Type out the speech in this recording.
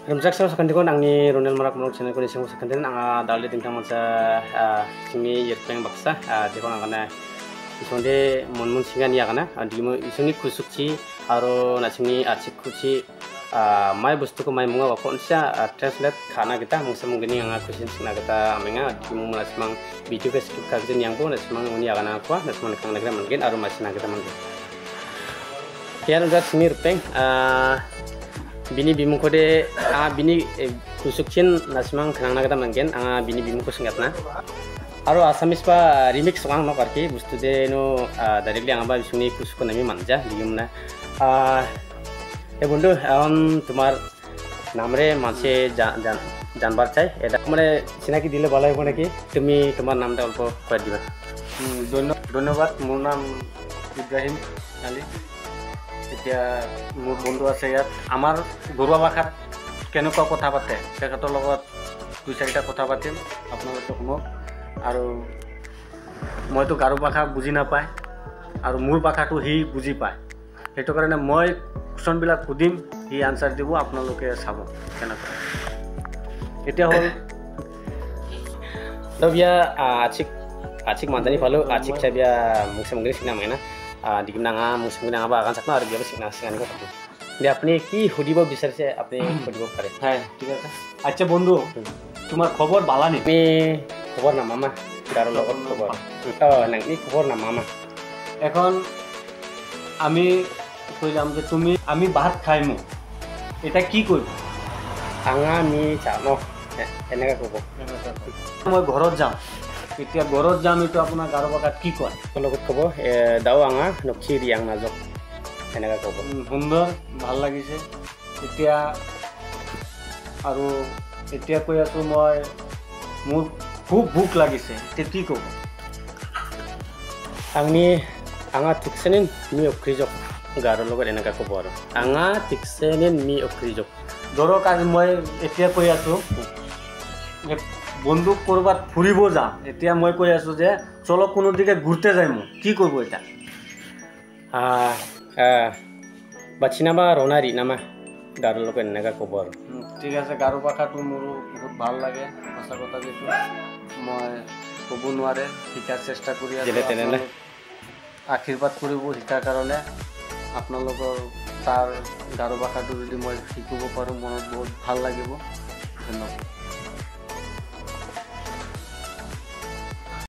Rumjak saya sekantikon angni Ronel Marak Monok channel ko nising sekantin anga dalde tingtang mansa sini yerpeng baksa dekon angana isonde monmun singan ya kana dimo isoni kusukchi aro nasini achikuchi mai bustu ko mai munga wakon sia translate khana kita mungsa mungkini anga kusin sina kita amenga dimo malasmang video ke skip kagjen yang bo nasmang uni agana kwa nasmang kang nagra mungkin aro masina kita mungkin kian udah sini rupeng bini bimu kode bini kusukchin nasmang khanang kita mungkin bini bimu ko singatna aro asamis pa remix song no karki bustu de no directly anga bisuni kusuk nami manja diumna বন্ধু এখন তোমার নামরে মাঝে জানবার চাই এটা মানে চিনাকি দিলে ভালো হবে নাকি তুমি তোমার নামটা অল্প কয়ে দিবা ধন্যবাদ মোৰ নাম ইব্ৰাহিম আলী এতিয়া মোৰ বন্ধু আছে ইয়াত আমাৰ ঘৰুৱা ভাষাত কেনেকুৱা কথা পাতে তেখেতৰ লগত দুই চাৰিটা কথা পাতিম আপোনালোকে শুনক আৰু মইতো গাৰো ভাষা বুজি নাপায় আৰু মোৰ ভাষাটো সি বুজি পায় সেইটো কাৰণে মই কুৱেশ্যনবিলাক সুধিম সি আনচাৰ দিব আপোনালোকে চাব কেনেকুৱা এতিয়া হ'ল বিয়া acik mantani palu acik saya biya musim Inggris sih namanya di nanga musim nanga bahkan sakna harus biya sih nasihan kok dia apni ki hudibo bisa sih apni hudibo kare হ্যাঁ ঠিক আছে আচ্ছা বন্ধু তোমার খবর ভালো নি ini খবর না মামা কারো লগত খবর nang ini খবর না মামা এখন আমি কইলাম যে তুমি আমি ভাত খাইমু এটা কি কইব anga mi chamo এনেকা কব মই ঘৰত যাম এতিয়া ঘৰত যাম এটো আপোনাৰ গাৰো ভাষাত কি কয় লগত কব দাও anga নকছি ৰিয়াং নাজক এনেকা কব সুন্দৰ ভাল লাগিছে এতিয়া আৰু এতিয়া কৈ আছো মই মোৰ খুব ভোক লাগিছে এতিয়া কি কব anga tiksenin mi okrijok Garo লগত এনেকা কব আৰু anga tiksenin mi okrijok ধৰক আজি মই এতিয়া কৈ আছো বন্ধু কৰবাত ফুৰিব যাম এতিয়া মই কৈ আছো যে চলো কোনো দিকে ঘুৰতে যাইমু কি কৰব এটা বাচিনাবা ৰনাৰি নামা গাৰো লগত এনেকা কব আৰু ঠিক আছে গাৰো ভাষাটো মোৰ বহুত ভাল লাগে সঁচা কথা যেটো মই ক'ব নোৱাৰে শিকাৰ চেষ্টা কৰি আছো আশীৰ্বাদ কৰিব শিকাৰ কাৰণে আপোনালোকৰ তাৰ গাৰো ভাষাটো যদি মই শিকিব পাৰোঁ মনত বহুত ভাল লাগিব ধন্যবাদ